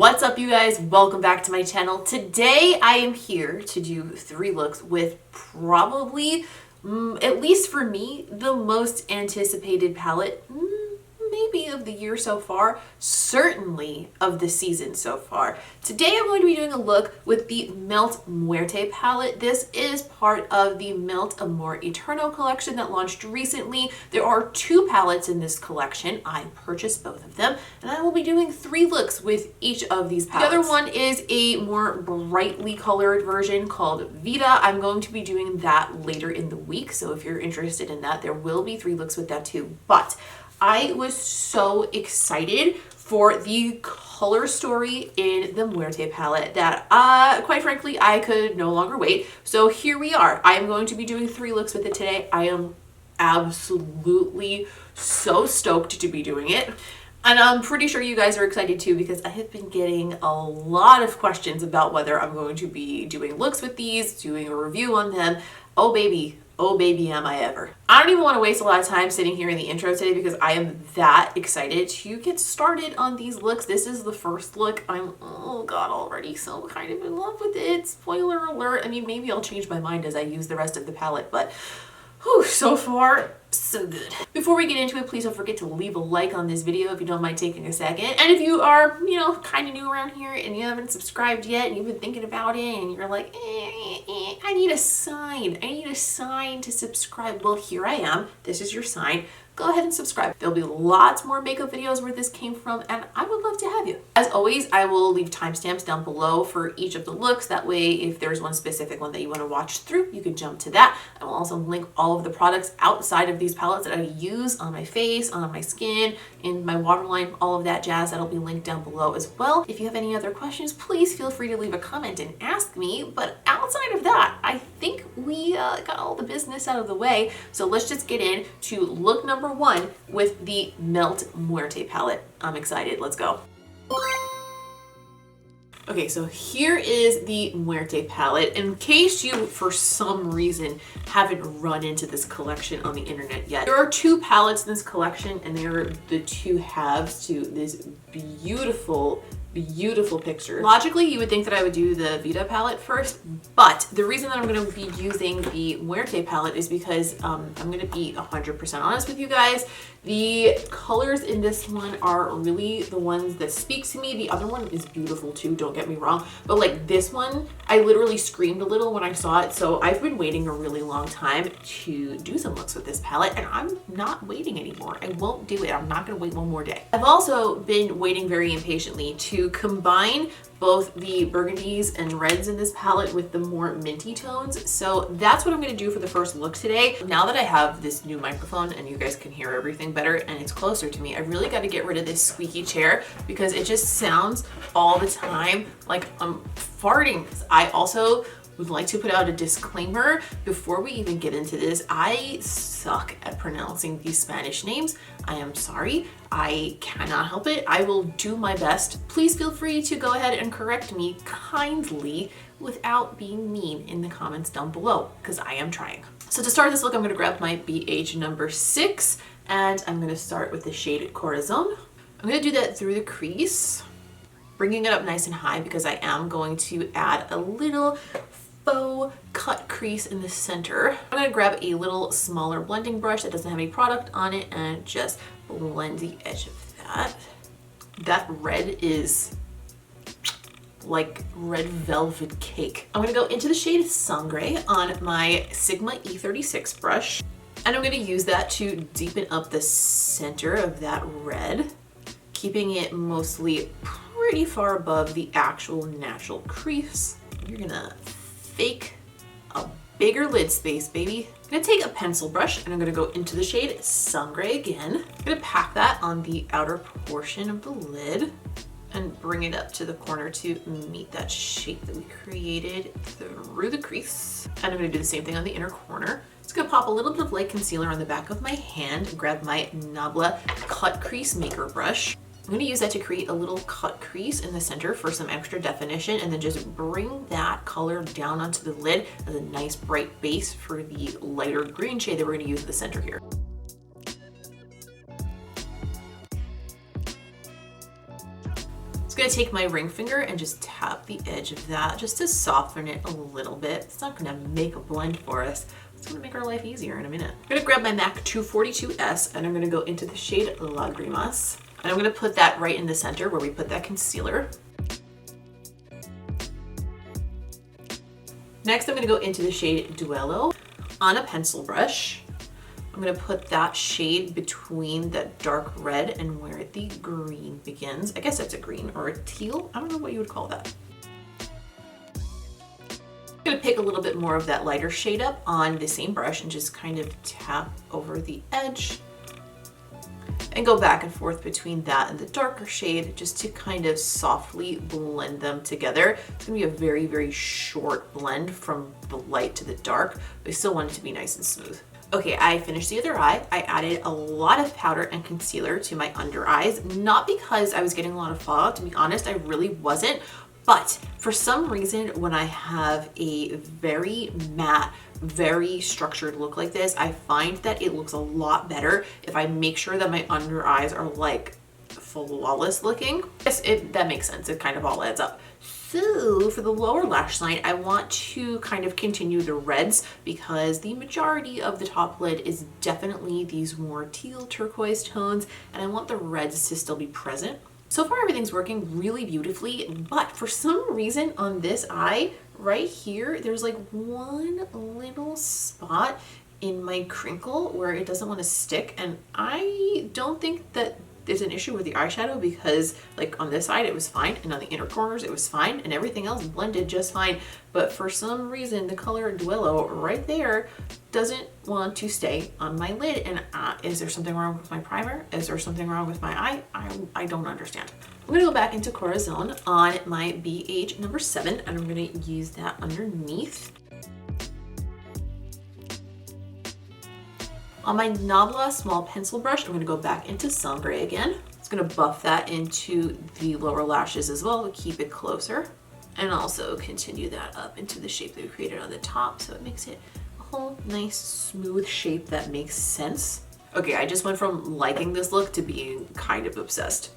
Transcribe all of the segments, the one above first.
What's up, you guys? Welcome back to my channel. Today I am here to do 3 looks with probably, at least for me, the most anticipated palette, maybe of the year so far, certainly of the season so far. Today I'm going to be doing a look with the Melt Muerte palette. This is part of the Melt Amor Eterno collection that launched recently. There are 2 palettes in this collection. I purchased both of them, and I will be doing 3 looks with each of these palettes. The other one is a more brightly colored version called Vita. I'm going to be doing that later in the week, so if you're interested in that, there will be 3 looks with that too. But I was so excited for the color story in the Muerte palette that, quite frankly, I could no longer wait. So here we are. I am going to be doing 3 looks with it today. I am absolutely so stoked to be doing it. And I'm pretty sure you guys are excited too, because I have been getting a lot of questions about whether I'm going to be doing looks with these, doing a review on them. Oh baby, am I ever. I don't even want to waste a lot of time sitting here in the intro today because I am that excited to get started on these looks. This is the first look. I'm, oh god, already so kind of in love with it. Spoiler alert. I mean, maybe I'll change my mind as I use the rest of the palette, but whew, so far, so good. Before we get into it, please don't forget to leave a like on this video if you don't mind taking a second. And if you are, kind of new around here and you haven't subscribed yet and you've been thinking about it and you're like, I need a sign. I need a sign to subscribe. Well, here I am. This is your sign. Go ahead and subscribe. There'll be lots more makeup videos where this came from, and I would love to have you. As always, I will leave timestamps down below for each of the looks. That way, if there's one specific one that you want to watch through, you can jump to that. I will also link all of the products outside of these palettes that I use on my face, on my skin, in my waterline, all of that jazz. That'll be linked down below as well. If you have any other questions, please feel free to leave a comment and ask me. But outside of that, I think we got all the business out of the way. So let's just get into look number 1 with the Melt Muerte palette. I'm excited. Let's go. Okay, so here is the Muerte palette. In case you, for some reason, haven't run into this collection on the internet yet, there are 2 palettes in this collection, and they are the 2 halves to this beautiful picture. Logically, you would think that I would do the Vita palette first, but the reason that I'm going to be using the Muerte palette is because I'm going to be 100% honest with you guys. The colors in this one are really the ones that speak to me. The other one is beautiful too, don't get me wrong, but like this one, I literally screamed a little when I saw it, so I've been waiting a really long time to do some looks with this palette, and I'm not waiting anymore. I won't do it. I'm not going to wait one more day. I've also been waiting very impatiently to combine both the burgundies and reds in this palette with the more minty tones. So that's what I'm going to do for the first look today. Now that I have this new microphone and you guys can hear everything better and it's closer to me, I really got to get rid of this squeaky chair because it just sounds all the time like I'm farting. I also would like to put out a disclaimer before we even get into this. I suck at pronouncing these Spanish names. I am sorry. I cannot help it. I will do my best. Please feel free to go ahead and correct me kindly without being mean in the comments down below, because I am trying. So to start this look, I'm going to grab my BH number 6, and I'm going to start with the shade Corazon. I'm going to do that through the crease, bringing it up nice and high because I am going to add a little faux cut crease in the center. I'm going to grab a little smaller blending brush that doesn't have any product on it and just blend the edge of that. That red is like red velvet cake. I'm going to go into the shade Sangre on my Sigma E36 brush, and I'm going to use that to deepen up the center of that red, keeping it mostly pretty far above the actual natural crease. You're gonna fake a bigger lid space, baby. I'm gonna take a pencil brush and I'm gonna go into the shade Sangre again. I'm gonna pack that on the outer portion of the lid and bring it up to the corner to meet that shape that we created through the crease. And I'm gonna do the same thing on the inner corner. Just gonna pop a little bit of light concealer on the back of my hand and grab my NABLA cut crease maker brush. I'm going to use that to create a little cut crease in the center for some extra definition, and then just bring that color down onto the lid as a nice bright base for the lighter green shade that we're going to use in the center here. just gonna take my ring finger and just tap the edge of that just to soften it a little bit. It's not gonna make a blend for us. It's gonna make our life easier in a minute. I'm gonna grab my MAC 242S and I'm gonna go into the shade Lagrimas. And I'm gonna put that right in the center where we put that concealer. Next, I'm gonna go into the shade Duello on a pencil brush. I'm gonna put that shade between that dark red and where the green begins. I guess that's a green or a teal. I don't know what you would call that. I'm gonna pick a little bit more of that lighter shade up on the same brush and just kind of tap over the edge and go back and forth between that and the darker shade just to kind of softly blend them together. It's gonna be a very, very short blend from the light to the dark, but I still want it to be nice and smooth. Okay, I finished the other eye. I added a lot of powder and concealer to my under eyes, not because I was getting a lot of fallout. To be honest, I really wasn't. But for some reason, when I have a very matte, very structured look like this, I find that it looks a lot better if I make sure that my under eyes are like flawless looking. Yes, that makes sense. It kind of all adds up. So for the lower lash line, I want to kind of continue the reds because the majority of the top lid is definitely these more teal turquoise tones, and I want the reds to still be present. So far everything's working really beautifully, but for some reason on this eye right here, there's like one little spot in my crinkle where it doesn't want to stick, and I don't think that there's an issue with the eyeshadow because like on this side it was fine and on the inner corners it was fine and everything else blended just fine, but for some reason the color Duello right there doesn't want to stay on my lid. And is there something wrong with my primer? Is there something wrong with my eye? I don't understand. I'm gonna go back into Corazon on my BH number 7 and I'm gonna use that underneath. On my NABLA small pencil brush, I'm gonna go back into Sangre again. It's gonna buff that into the lower lashes as well to keep it closer, and also continue that up into the shape that we created on the top so it makes it a whole nice smooth shape that makes sense. Okay, I just went from liking this look to being kind of obsessed.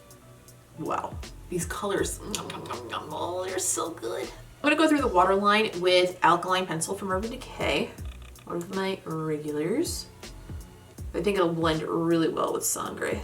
Wow, these colors, oh, they're so good. I'm gonna go through the waterline with Alkaline pencil from Urban Decay, one of my regulars. I think it'll blend really well with Sangre.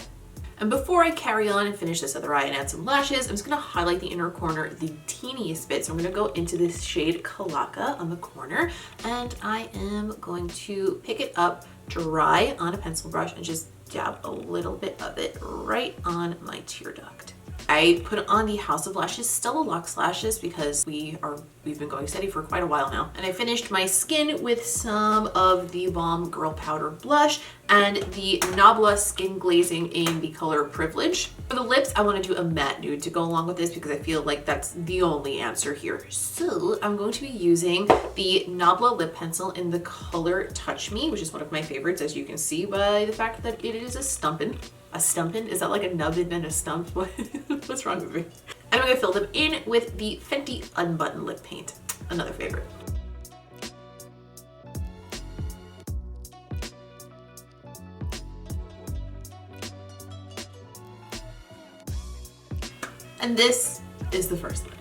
And before I carry on and finish this other eye and add some lashes, I'm just gonna highlight the inner corner the teeniest bit. So I'm gonna go into this shade Calaca on the corner, and I am going to pick it up dry on a pencil brush and just dab a little bit of it right on my tear duct. I put on the House of Lashes Stella Luxe lashes because we've been going steady for quite a while now. And I finished my skin with some of the Balm Girl Powder Blush and the NABLA Skin Glazing in the color Privilege. For the lips, I want to do a matte nude to go along with this because I feel like that's the only answer here. So I'm going to be using the NABLA lip pencil in the color Touch Me, which is one of my favorites, as you can see by the fact that it is a stumpin'. A stumpin'? Is that like a nubbin and a stump? What's wrong with me? And I'm gonna fill them in with the Fenty Unbutton Lip Paint, another favorite. And this is the first look.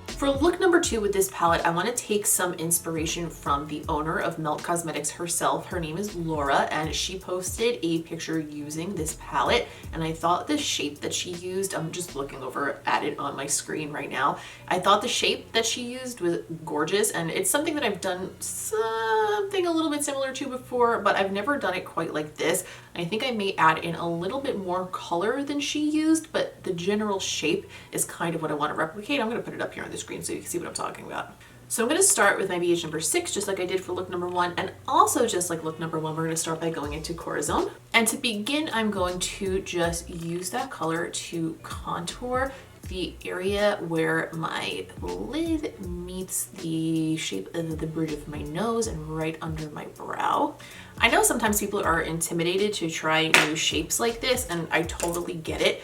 For look number 2 with this palette, I want to take some inspiration from the owner of Melt Cosmetics herself. Her name is Laura, and she posted a picture using this palette, and I thought the shape that she used, I'm just looking over at it on my screen right now, I thought the shape that she used was gorgeous, and it's something that I've done something a little bit similar to before, but I've never done it quite like this. I think I may add in a little bit more color than she used, but the general shape is kind of what I want to replicate. I'm going to put it up here on the screen so you can see what I'm talking about. So I'm going to start with my BH number 6, just like I did for look number 1, and also just like look number 1, we're going to start by going into Corazon. And to begin, I'm going to just use that color to contour the area where my lid meets the shape of the bridge of my nose and right under my brow. I know sometimes people are intimidated to try new shapes like this, and I totally get it,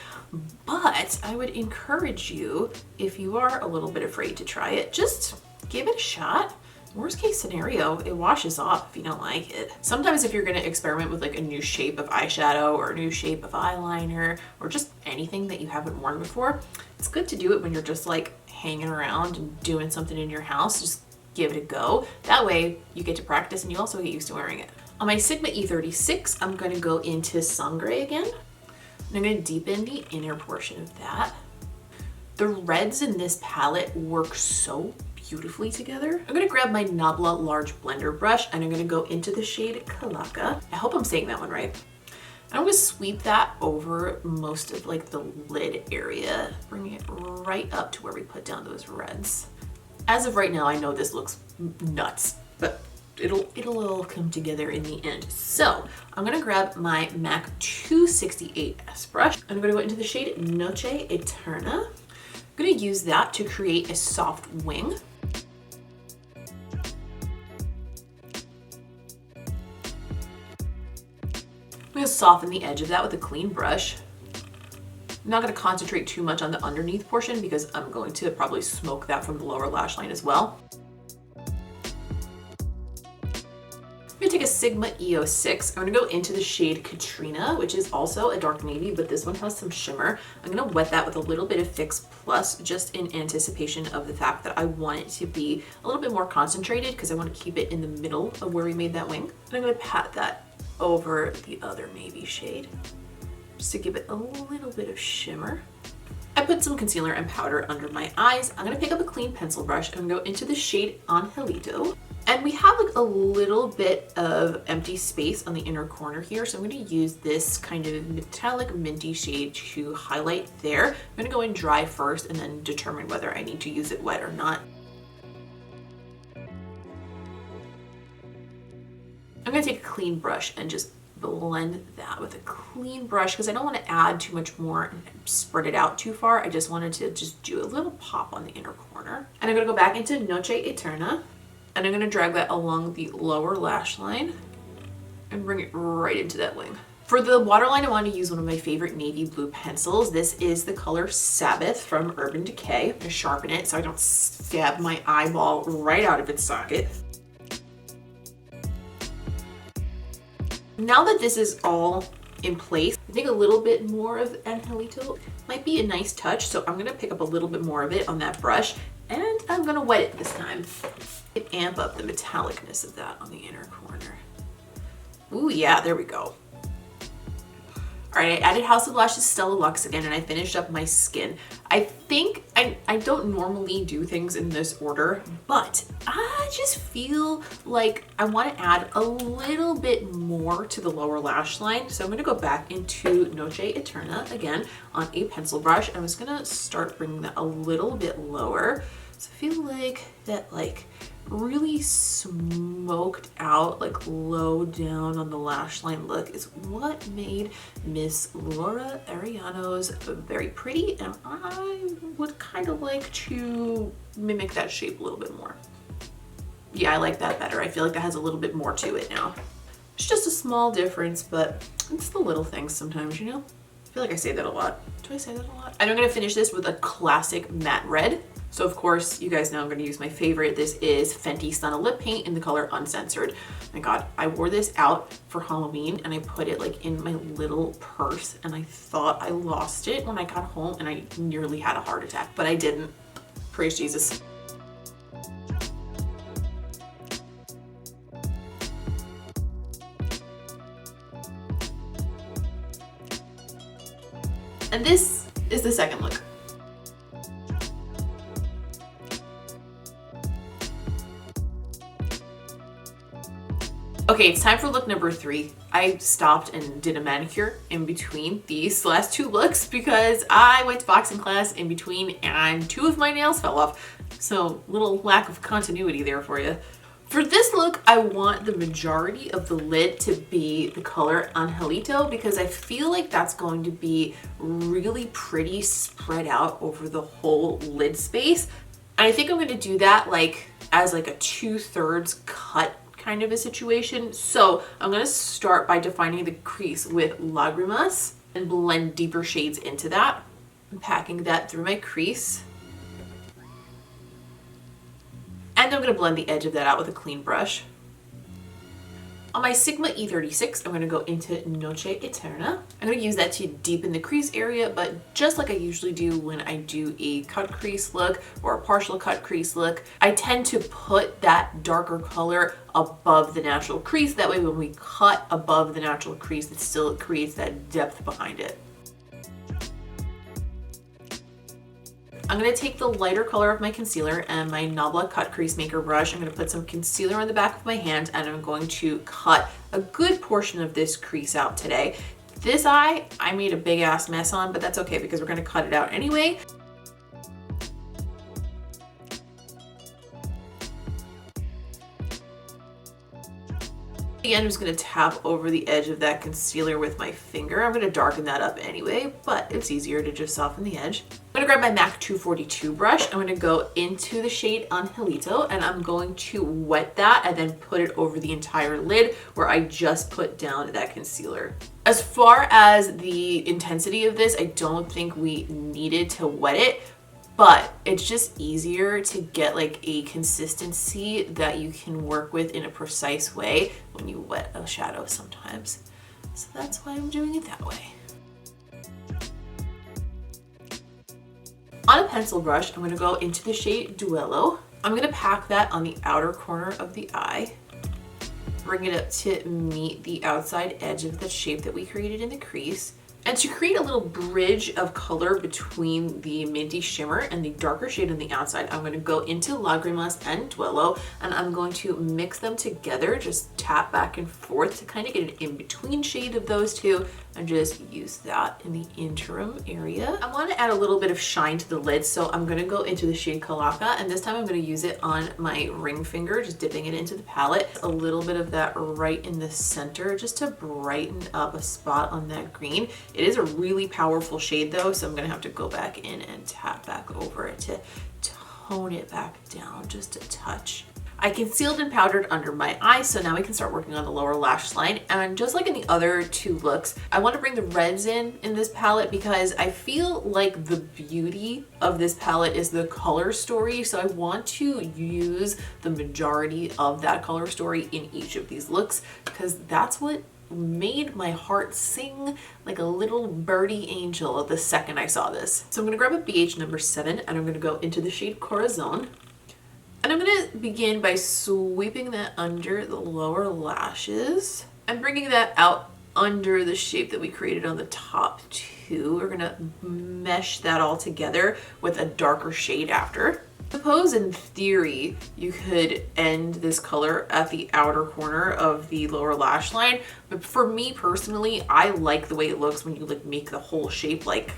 but I would encourage you, if you are a little bit afraid to try it, just give it a shot. Worst case scenario, it washes off if you don't like it. Sometimes if you're gonna experiment with like a new shape of eyeshadow or a new shape of eyeliner or just anything that you haven't worn before, it's good to do it when you're just like hanging around and doing something in your house. Just give it a go. That way you get to practice and you also get used to wearing it. On my Sigma E36, I'm gonna go into Sangre again. And I'm gonna deepen the inner portion of that. The reds in this palette work so beautifully together. I'm gonna grab my NABLA large blender brush and I'm gonna go into the shade Kalaka. I hope I'm saying that one right. And I'm gonna sweep that over most of like the lid area, bring it right up to where we put down those reds. As of right now, I know this looks nuts, but it'll all come together in the end. So I'm gonna grab my MAC 268S brush. I'm gonna go into the shade Noche Eterna. I'm gonna use that to create a soft wing. I'm gonna soften the edge of that with a clean brush. I'm not gonna concentrate too much on the underneath portion because I'm going to probably smoke that from the lower lash line as well. I'm gonna take a Sigma E06. I'm gonna go into the shade Katrina, which is also a dark navy, but this one has some shimmer. I'm gonna wet that with a little bit of Fix Plus, just in anticipation of the fact that I want it to be a little bit more concentrated because I want to keep it in the middle of where we made that wing. And I'm gonna pat that over the other navy shade just to give it a little bit of shimmer. I put some concealer and powder under my eyes. I'm gonna pick up a clean pencil brush and go into the shade Angelito. And we have like a little bit of empty space on the inner corner here. So I'm gonna use this kind of metallic minty shade to highlight there. I'm gonna go in dry first and then determine whether I need to use it wet or not. I'm gonna take a clean brush and just blend that with a clean brush because I don't want to add too much more and spread it out too far. I just wanted to just do a little pop on the inner corner. And I'm gonna go back into Noche Eterna and I'm gonna drag that along the lower lash line and bring it right into that wing. For the waterline, I want to use one of my favorite navy blue pencils. This is the color Sabbath from Urban Decay. I'm gonna sharpen it so I don't stab my eyeball right out of its socket. Now that this is all in place, I think a little bit more of Angelito might be a nice touch. So I'm gonna pick up a little bit more of it on that brush and I'm gonna wet it this time. Amp up the metallicness of that on the inner corner. Ooh, yeah, there we go. All right, I added House of Lashes Stella Luxe again and I finished up my skin. I think I don't normally do things in this order, but I just feel like I want to add a little bit more to the lower lash line. So I'm going to go back into Noche Eterna again on a pencil brush. I'm just going to start bringing that a little bit lower. So I feel like that really smoked out, like low down on the lash line look is what made Miss Laura Arellano's very pretty, and I would kind of like to mimic that shape a little bit more. Yeah, I like that better. I feel like that has a little bit more to it now. It's just a small difference, but it's the little things sometimes, you know? I feel like I say that a lot. Do I say that a lot? And I'm gonna finish this with a classic matte red. So of course, you guys know I'm going to use my favorite. This is Fenty Stunna Lip Paint in the color Uncensored. My God, I wore this out for Halloween and I put it like in my little purse and I thought I lost it when I got home and I nearly had a heart attack, but I didn't. Praise Jesus. And this is the second look. Okay, it's time for look number 3. I stopped and did a manicure in between these last 2 looks because I went to boxing class in between and 2 of my nails fell off. So little lack of continuity there for you. For this look, I want the majority of the lid to be the color Angelito because I feel like that's going to be really pretty spread out over the whole lid space. And I think I'm going to do that as a 2/3 cut kind of a situation. So I'm going to start by defining the crease with Lagrimas and blend deeper shades into that. I'm packing that through my crease. And I'm going to blend the edge of that out with a clean brush. On my Sigma E36, I'm going to go into Noche Eterna. I'm going to use that to deepen the crease area, but just like I usually do when I do a cut crease look or a partial cut crease look, I tend to put that darker color above the natural crease. That way when we cut above the natural crease, it still creates that depth behind it. I'm going to take the lighter color of my concealer and my NABLA cut crease maker brush. I'm going to put some concealer on the back of my hand and I'm going to cut a good portion of this crease out today. This eye, I made a big ass mess on, but that's okay because we're going to cut it out anyway. Again, I'm just going to tap over the edge of that concealer with my finger. I'm going to darken that up anyway, but it's easier to just soften the edge. I'm going to grab my MAC 242 brush. I'm going to go into the shade Angelito and I'm going to wet that and then put it over the entire lid where I just put down that concealer. As far as the intensity of this, I don't think we needed to wet it, but it's just easier to get like a consistency that you can work with in a precise way when you wet a shadow sometimes. So that's why I'm doing it that way. On a pencil brush, I'm going to go into the shade Duello. I'm going to pack that on the outer corner of the eye. Bring it up to meet the outside edge of the shape that we created in the crease. And to create a little bridge of color between the minty shimmer and the darker shade on the outside, I'm going to go into Lagrimas and Duello and I'm going to mix them together, just tap back and forth to kind of get an in-between shade of those two and just use that in the interim area. I want to add a little bit of shine to the lid, so I'm going to go into the shade Calaca and this time I'm going to use it on my ring finger, just dipping it into the palette. A little bit of that right in the center just to brighten up a spot on that green. It is a really powerful shade though, so I'm going to have to go back in and tap back over it to tone it back down just a touch. I concealed and powdered under my eyes, so now we can start working on the lower lash line. And just like in the other two looks, I want to bring the reds in this palette because I feel like the beauty of this palette is the color story. So I want to use the majority of that color story in each of these looks because that's what made my heart sing like a little birdie angel the second I saw this. So I'm going to grab a BH number 7 and I'm going to go into the shade Corazon. And I'm going to begin by sweeping that under the lower lashes and bringing that out under the shape that we created on the top too. We're going to mesh that all together with a darker shade after. I suppose in theory you could end this color at the outer corner of the lower lash line, but for me personally, I like the way it looks when you like make the whole shape like.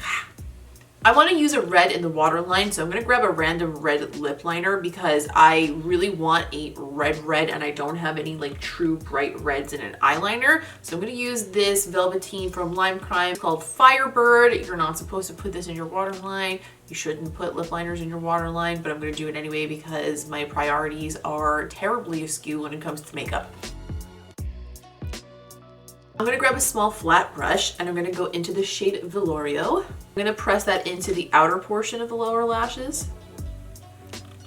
I want to use a red in the waterline, so I'm going to grab a random red lip liner because I really want a red and I don't have any like true bright reds in an eyeliner. So I'm going to use this Velveteen from Lime Crime called Firebird. You're not supposed to put this in your waterline. You shouldn't put lip liners in your waterline, but I'm going to do it anyway because my priorities are terribly askew when it comes to makeup. I'm going to grab a small flat brush and I'm going to go into the shade Velorio. I'm going to press that into the outer portion of the lower lashes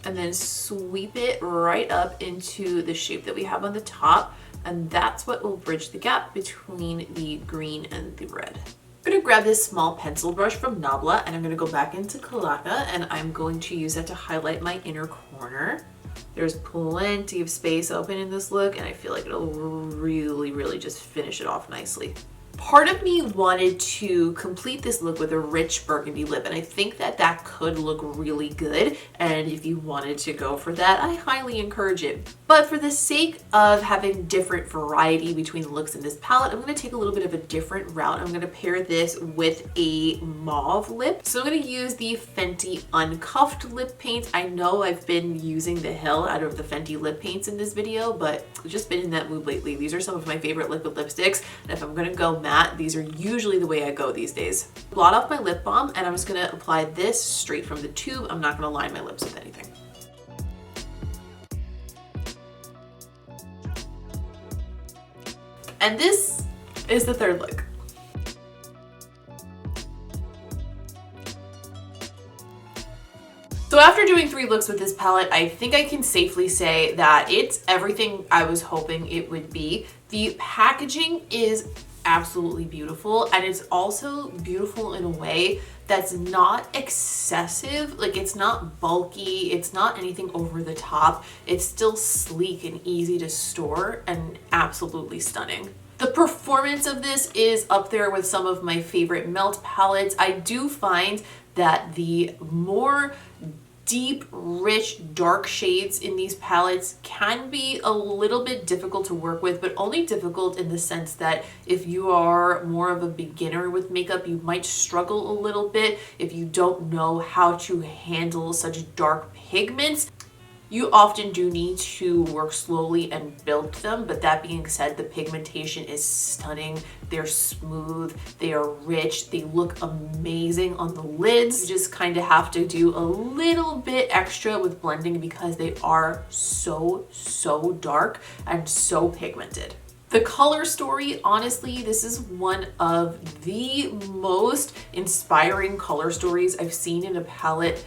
and then sweep it right up into the shape that we have on the top, and that's what will bridge the gap between the green and the red. I'm going to grab this small pencil brush from NABLA and I'm going to go back into Calaca and I'm going to use that to highlight my inner corner. There's plenty of space open in this look and I feel like it'll really just finish it off nicely. Part of me wanted to complete this look with a rich burgundy lip, and I think that that could look really good, and if you wanted to go for that, I highly encourage it. But for the sake of having different variety between the looks in this palette, I'm going to take a little bit of a different route. I'm going to pair this with a mauve lip. So I'm going to use the Fenty Uncuffed lip paint. I know I've been using the hell out of the Fenty lip paints in this video, but I've just been in that mood lately. These are some of my favorite liquid lipsticks, and if I'm going to go matte, these are usually the way I go these days. Blot off my lip balm, and I'm just going to apply this straight from the tube. I'm not going to line my lips with anything. And this is the third look. So after doing 3 looks with this palette, I think I can safely say that it's everything I was hoping it would be. The packaging is absolutely beautiful, and it's also beautiful in a way that's not excessive. Like, it's not bulky, it's not anything over the top. It's still sleek and easy to store and absolutely stunning. The performance of this is up there with some of my favorite melt palettes. I do find that the more deep, rich, dark shades in these palettes can be a little bit difficult to work with, but only difficult in the sense that if you are more of a beginner with makeup, you might struggle a little bit if you don't know how to handle such dark pigments. You often do need to work slowly and build them, but that being said, the pigmentation is stunning. They're smooth, they are rich, they look amazing on the lids. You just kind of have to do a little bit extra with blending because they are so dark and so pigmented. The color story, honestly, this is one of the most inspiring color stories I've seen in a palette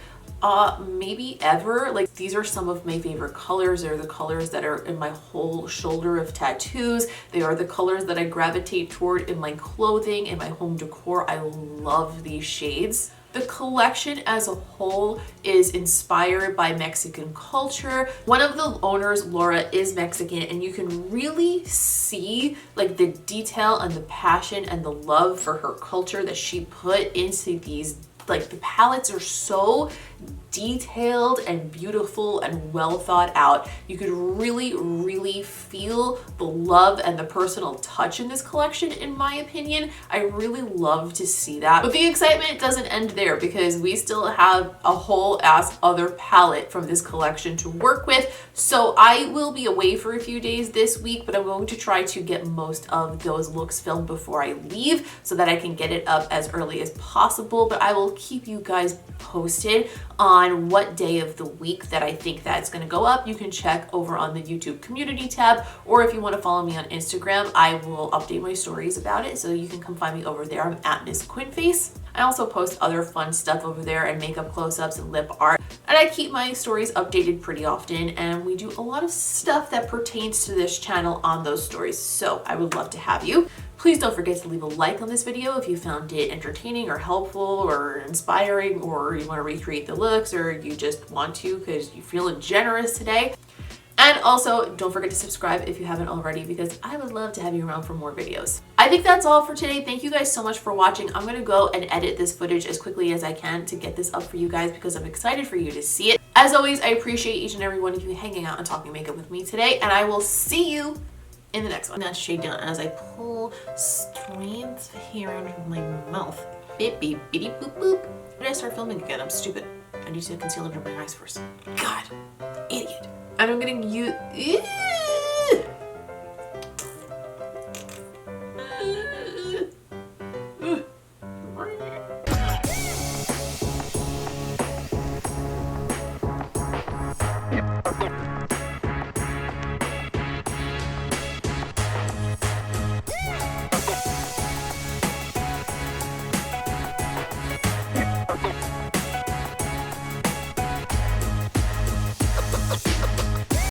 maybe ever. Like, these are some of my favorite colors. They're the colors that are in my whole shoulder of tattoos. They are the colors that I gravitate toward in my clothing, in my home decor. I love these shades. The collection as a whole is inspired by Mexican culture. One of the owners, Laura, is Mexican, and you can really see like the detail and the passion and the love for her culture that she put into these. Like, the palettes are so detailed and beautiful and well thought out. You could really feel the love and the personal touch in this collection, in my opinion. I really love to see that. But the excitement doesn't end there, because we still have a whole ass other palette from this collection to work with. So I will be away for a few days this week, but I'm going to try to get most of those looks filmed before I leave so that I can get it up as early as possible. But I will keep you guys posted on what day of the week that I think that's going to go up. You can check over on the YouTube community tab, or if you want to follow me on Instagram, I will update my stories about it, so you can come find me over there. I'm at Miss Quinface. I also post other fun stuff over there, and makeup close-ups and lip art, and I keep my stories updated pretty often, and we do a lot of stuff that pertains to this channel on those stories, so I would love to have you. Please don't forget to leave a like on this video if you found it entertaining or helpful or inspiring, or you want to recreate the looks, or you just want to because you're feeling generous today. And also, don't forget to subscribe if you haven't already, because I would love to have you around for more videos. I think that's all for today. Thank you guys so much for watching. I'm going to go and edit this footage as quickly as I can to get this up for you guys, because I'm excited for you to see it. As always, I appreciate each and every one of you hanging out and talking makeup with me today, and I will see you in the next one. That shade down as I pull strands of hair out of my mouth. Beep beep bitty boop boop. When did I start filming again? I'm stupid. I need to conceal under my eyes first. God, idiot. And I'm gonna use.